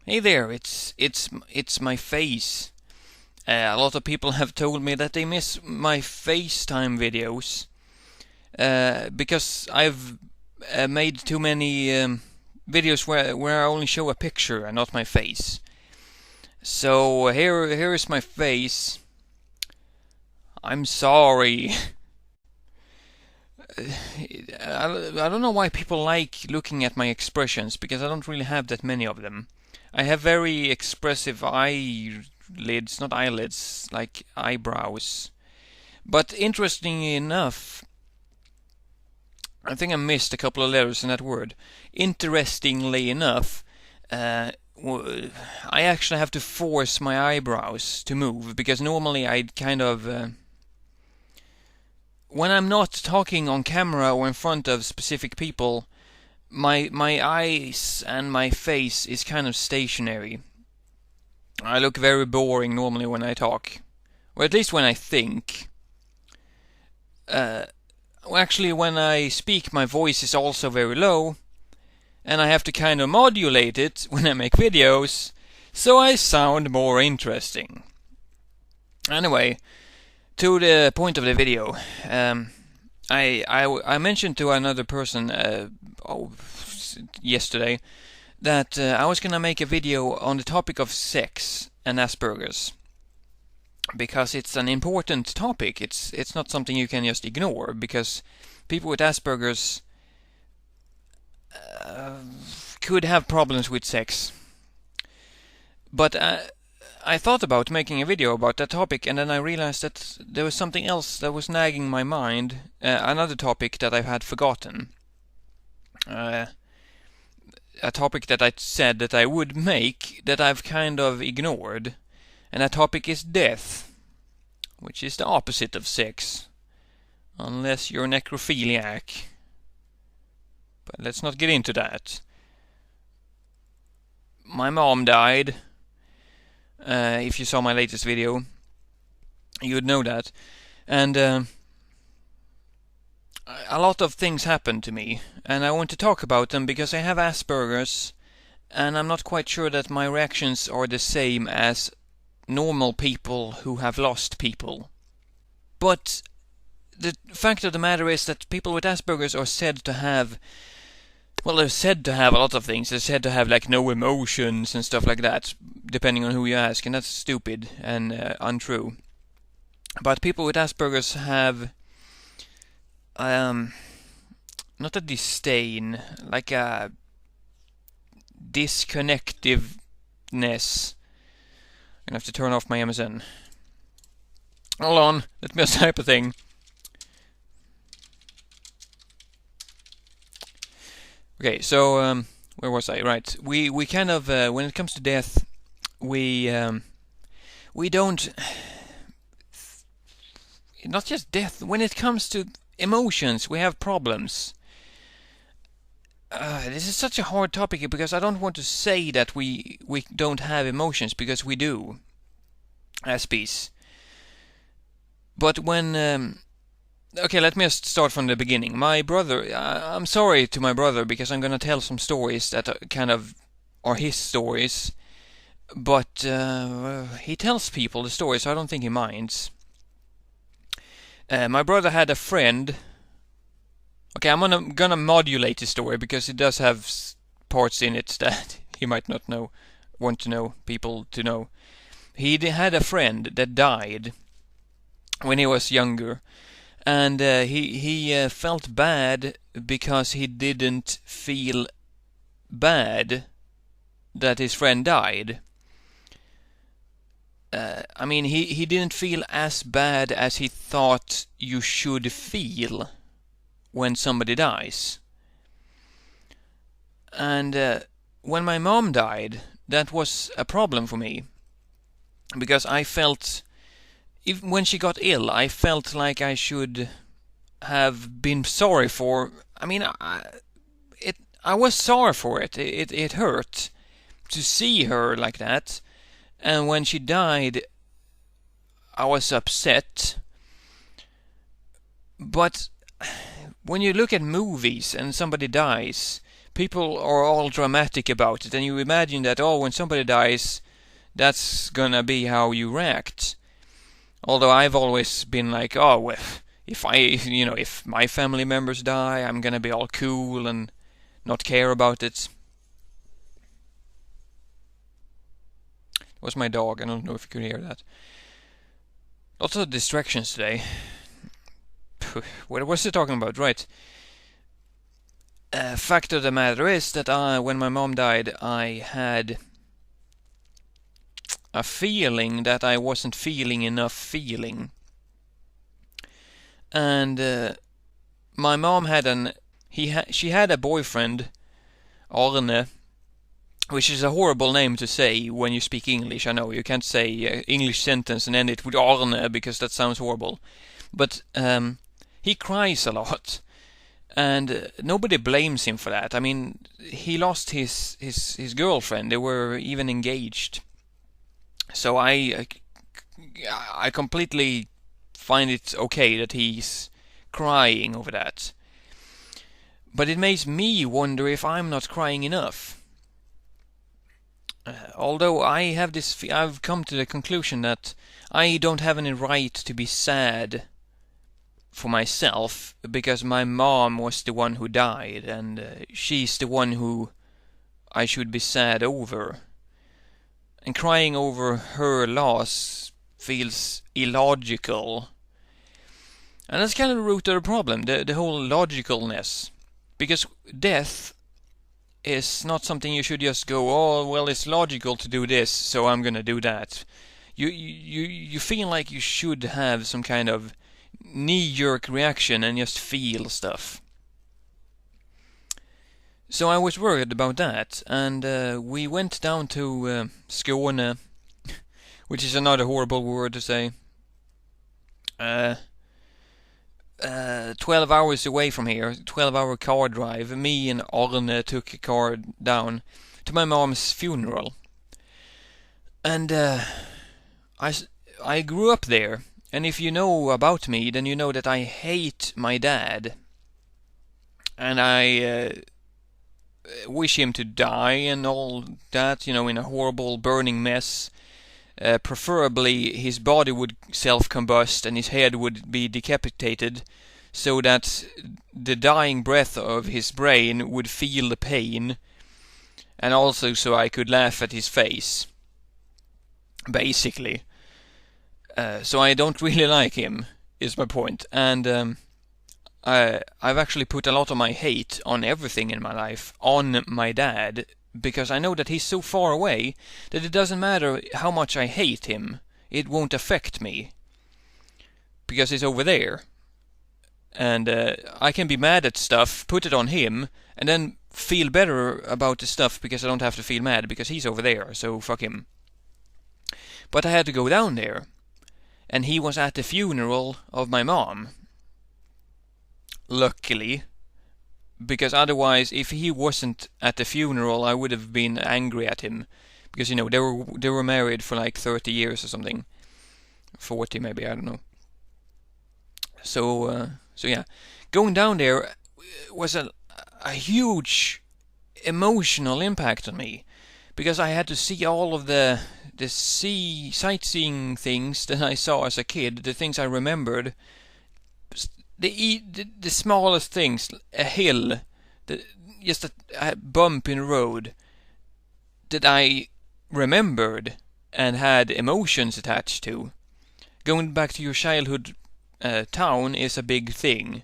Hey there, it's my face. A lot of people have told me that they miss my FaceTime videos because I've made too many videos where I only show a picture and not my face. So here is my face. I'm sorry. I don't know why people like looking at my expressions because I don't really have that many of them. I have very expressive eyelids, not eyelids, like eyebrows. But interestingly enough, I think I missed a couple of letters in that word. Interestingly enough, I actually have to force my eyebrows to move because normally I'd kind of when I'm not talking on camera or in front of specific people, my eyes and my face is kind of stationary. I look very boring normally when I talk, or at least when I think. Actually, when I speak, my voice is also very low, and I have to kind of modulate it when I make videos, so I sound more interesting. Anyway, to the point of the video, I mentioned to another person yesterday that I was gonna make a video on the topic of sex and Asperger's because it's an important topic. It's not something you can just ignore because people with Asperger's could have problems with sex. But I thought about making a video about that topic, and then I realized that there was something else that was nagging my mind, another topic that I had forgotten. A topic that I said that I would make that I've kind of ignored, and that topic is death, which is the opposite of sex, unless you're a necrophiliac. But let's not get into that. My mom died. If you saw my latest video, you would know that. And a lot of things happened to me, and I want to talk about them because I have Asperger's, and I'm not quite sure that my reactions are the same as normal people who have lost people. But the fact of the matter is that people with Asperger's are said to have, well, they're said to have a lot of things. They're said to have like no emotions and stuff like that, depending on who you ask, and that's stupid and untrue. But people with Asperger's have not a disdain, like a disconnectiveness. I'm gonna have to turn off my MSN. Hold on, let me just type a thing. Okay, so where was I? Right, we kind of when it comes to death, we don't, not just death. When it comes to emotions, we have problems. This is such a hard topic because I don't want to say that we don't have emotions, because we do. Aspies. But when okay, let me just start from the beginning. My brother, I'm sorry to my brother because I'm gonna tell some stories that are kind of are his stories, but he tells people the story, so I don't think he minds. My brother had a friend. Okay, I'm gonna modulate the story because it does have parts in it that he might not want to know, people to know. He had a friend that died when he was younger, and he felt bad because he didn't feel bad that his friend died. I mean, he didn't feel as bad as he thought you should feel when somebody dies. And when my mom died, that was a problem for me, because I felt, when she got ill, I felt like I should have been sorry for. I mean, I was sorry for it. It hurt to see her like that, and when she died, I was upset. But when you look at movies and somebody dies, people are all dramatic about it, and you imagine that, oh, when somebody dies, that's gonna be how you react. Although I've always been like, oh, well, if my family members die, I'm gonna be all cool and not care about it. It was my dog. I don't know if you could hear that. Lots of distractions today. What was I talking about? Right. Fact of the matter is that when my mom died, I had a feeling that I wasn't feeling enough feeling. And my mom had she had a boyfriend, Arne, which is a horrible name to say when you speak English. I know you can't say English sentence and end it with Arne because that sounds horrible. But he cries a lot, and nobody blames him for that. I mean, he lost his girlfriend. They were even engaged. So I completely find it okay that he's crying over that. But it makes me wonder if I'm not crying enough. Although I've come to the conclusion that I don't have any right to be sad for myself, because my mom was the one who died, and she's the one who I should be sad over. And crying over her loss feels illogical. And that's kind of the root of the problem, the whole logicalness. Because death is not something you should just go, oh, well, it's logical to do this, so I'm gonna do that. You feel like you should have some kind of knee-jerk reaction and just feel stuff. So I was worried about that, and we went down to Skåne, which is another horrible word to say. 12 hours away from here, 12-hour car drive. Me and Arne took a car down to my mom's funeral. And I grew up there, and if you know about me, then you know that I hate my dad. And I wish him to die and all that, in a horrible burning mess. Preferably his body would self-combust and his head would be decapitated, so that the dying breath of his brain would feel the pain, and also so I could laugh at his face. Basically. So I don't really like him, is my point. And I've actually put a lot of my hate on everything in my life on my dad, because I know that he's so far away that it doesn't matter how much I hate him, it won't affect me, because he's over there. And I can be mad at stuff, put it on him, and then feel better about the stuff because I don't have to feel mad because he's over there, so fuck him. But I had to go down there, and he was at the funeral of my mom. Luckily. Because otherwise, if he wasn't at the funeral, I would have been angry at him. Because, they were married for like 30 years or something. 40 maybe, I don't know. So yeah. Going down there was a huge emotional impact on me. Because I had to see all of the sightseeing things that I saw as a kid, the things I remembered. The smallest things, a hill, just a bump in the road that I remembered and had emotions attached to. Going back to your childhood town is a big thing,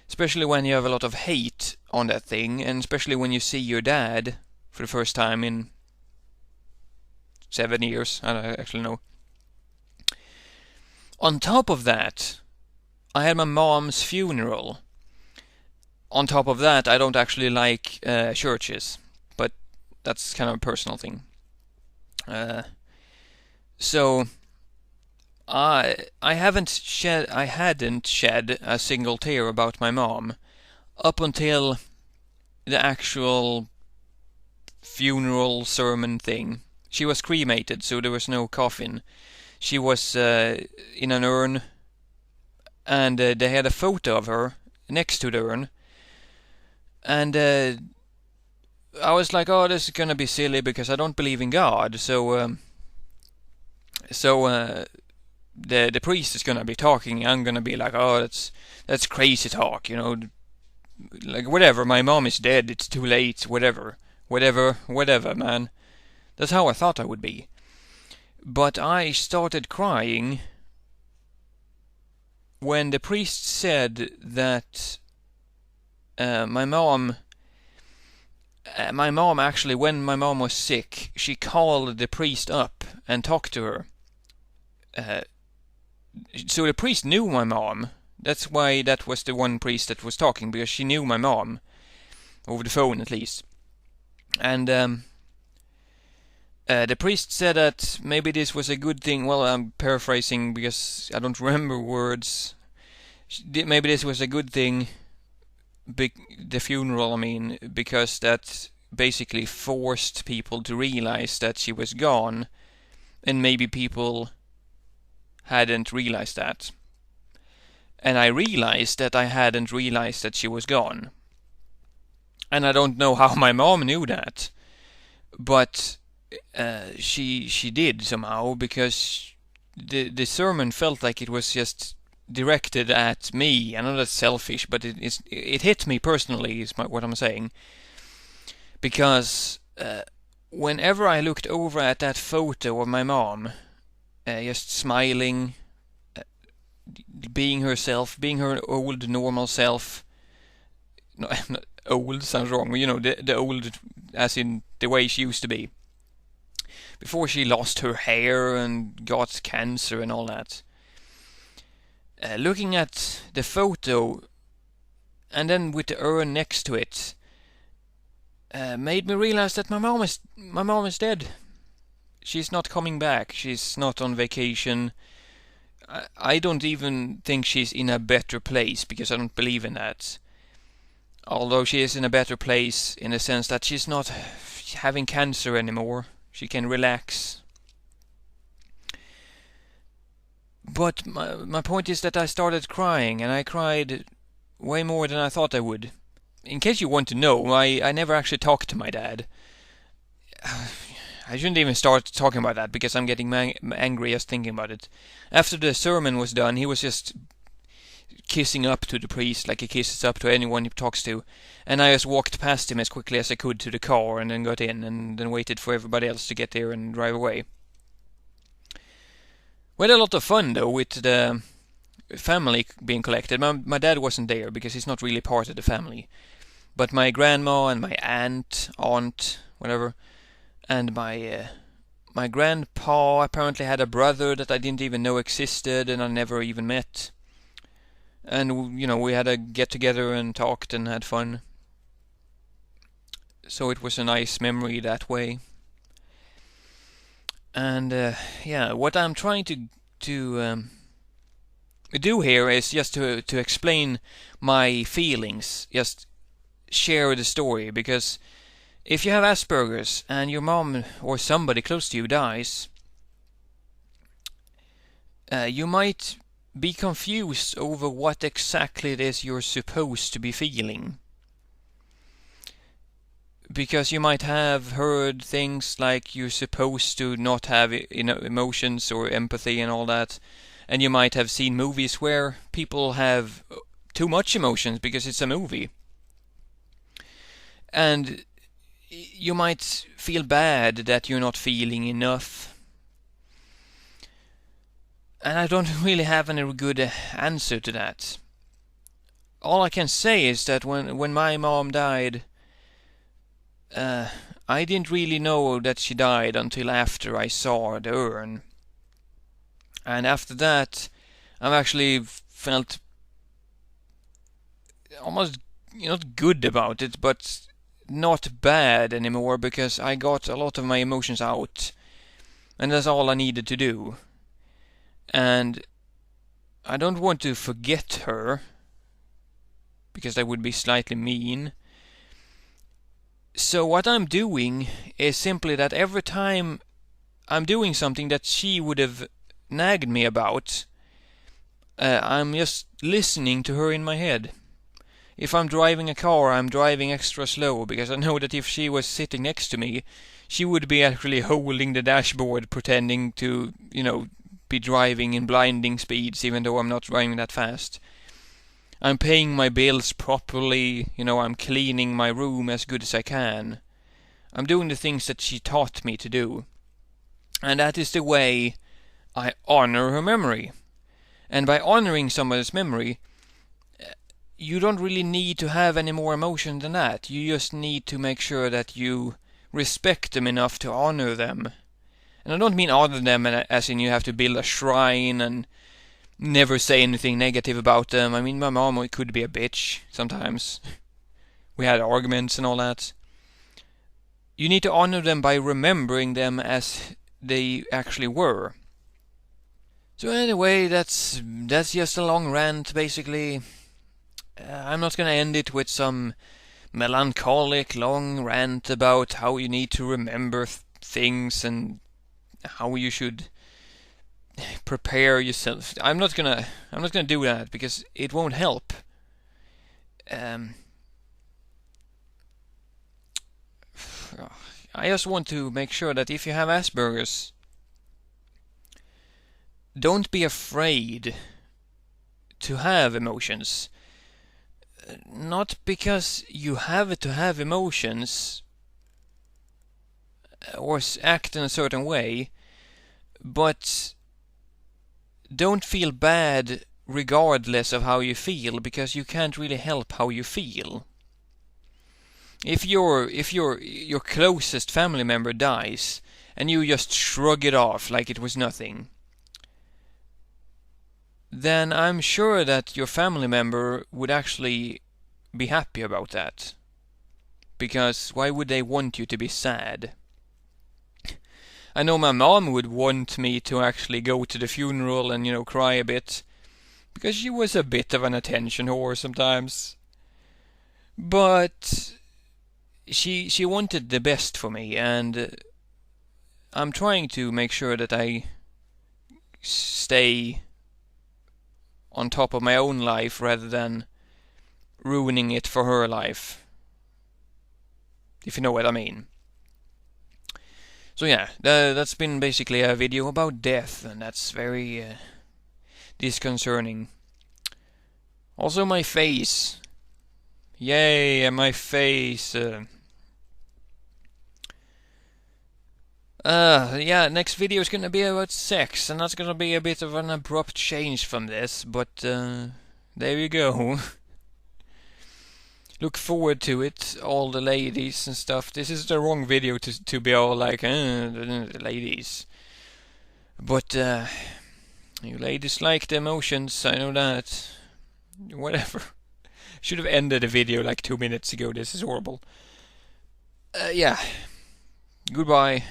especially when you have a lot of hate on that thing, and especially when you see your dad for the first time in 7 years, I don't actually know. On top of that, I had my mom's funeral. On top of that, I don't actually like churches, but that's kind of a personal thing. So I hadn't shed a single tear about my mom up until the actual funeral sermon thing. She was cremated, so there was no coffin. She was in an urn. And they had a photo of her next to the urn. And I was like, oh, this is gonna be silly because I don't believe in God. The priest is gonna be talking. I'm gonna be like, oh, that's crazy talk, like whatever. My mom is dead. It's too late. Whatever, man. That's how I thought I would be. But I started crying when the priest said that my mom actually, when my mom was sick, she called the priest up and talked to her. So the priest knew my mom. That's why that was the one priest that was talking, because she knew my mom, over the phone at least. And the priest said that maybe this was a good thing. Well, I'm paraphrasing because I don't remember words. Maybe this was a good thing, the funeral, I mean, because that basically forced people to realize that she was gone, and maybe people hadn't realized that. And I realized that I hadn't realized that she was gone. And I don't know how my mom knew that, but she did somehow, because the sermon felt like it was just directed at me. I know that's selfish, but it hit me personally, is what I'm saying. Because whenever I looked over at that photo of my mom, just smiling, being herself, being her old normal self. No, old sounds wrong, but the old as in the way she used to be before she lost her hair and got cancer and all that. Looking at the photo, and then with the urn next to it, made me realize that my mom is dead. She's not coming back. She's not on vacation. I don't even think she's in a better place, because I don't believe in that. Although she is in a better place in the sense that she's not having cancer anymore. She can relax. But my point is that I started crying, and I cried way more than I thought I would. In case you want to know, I never actually talked to my dad. I shouldn't even start talking about that, because I'm getting angry just thinking about it. After the sermon was done, he was just kissing up to the priest like he kisses up to anyone he talks to, and I just walked past him as quickly as I could to the car, and then got in, and then waited for everybody else to get there and drive away. We had a lot of fun though with the family being collected. My dad wasn't there because he's not really part of the family, but my grandma and my aunt, whatever, and my grandpa apparently had a brother that I didn't even know existed, and I never even met. And we had a get together and talked and had fun. So it was a nice memory that way. And what I'm trying to do here is just to explain my feelings, just share the story, because if you have Asperger's and your mom or somebody close to you dies, you might be confused over what exactly it is you're supposed to be feeling. Because you might have heard things like you're supposed to not have emotions or empathy and all that, and you might have seen movies where people have too much emotions because it's a movie. And you might feel bad that you're not feeling enough. And I don't really have any good answer to that. All I can say is that when my mom died, I didn't really know that she died until after I saw the urn. And after that, I've actually felt almost not good about it, but not bad anymore, because I got a lot of my emotions out, and that's all I needed to do. And I don't want to forget her, because that would be slightly mean. So what I'm doing is simply that every time I'm doing something that she would have nagged me about, I'm just listening to her in my head. If I'm driving a car, I'm driving extra slow, because I know that if she was sitting next to me, she would be actually holding the dashboard, pretending to, be driving in blinding speeds, even though I'm not driving that fast. I'm paying my bills properly, I'm cleaning my room as good as I can. I'm doing the things that she taught me to do. And that is the way I honor her memory. And by honoring someone's memory, you don't really need to have any more emotion than that. You just need to make sure that you respect them enough to honor them. And I don't mean honor them as in you have to build a shrine and never say anything negative about them. I mean, my mom could be a bitch sometimes. We had arguments and all that. You need to honor them by remembering them as they actually were. So anyway, that's just a long rant, basically. I'm not gonna end it with some melancholic long rant about how you need to remember things and how you should prepare yourself. I'm not gonna do that, because it won't help. I just want to make sure that if you have Asperger's, don't be afraid to have emotions. Not because you have to have emotions or act in a certain way, but don't feel bad regardless of how you feel, because you can't really help how you feel. If your closest family member dies and you just shrug it off like it was nothing, then I'm sure that your family member would actually be happy about that. Because why would they want you to be sad? I know my mom would want me to actually go to the funeral and, cry a bit, because she was a bit of an attention whore sometimes. But she wanted the best for me, and I'm trying to make sure that I stay on top of my own life rather than ruining it for her life, if you know what I mean. So yeah, that's been basically a video about death, and that's very disconcerting. Also my face. Yay, my face. Yeah, next video is gonna be about sex, and that's gonna be a bit of an abrupt change from this, but there you go. Look forward to it, all the ladies and stuff. This is the wrong video to be all like, the ladies. But you ladies like the emotions, I know that. Whatever. Should have ended the video like 2 minutes ago. This is horrible. Yeah. Goodbye.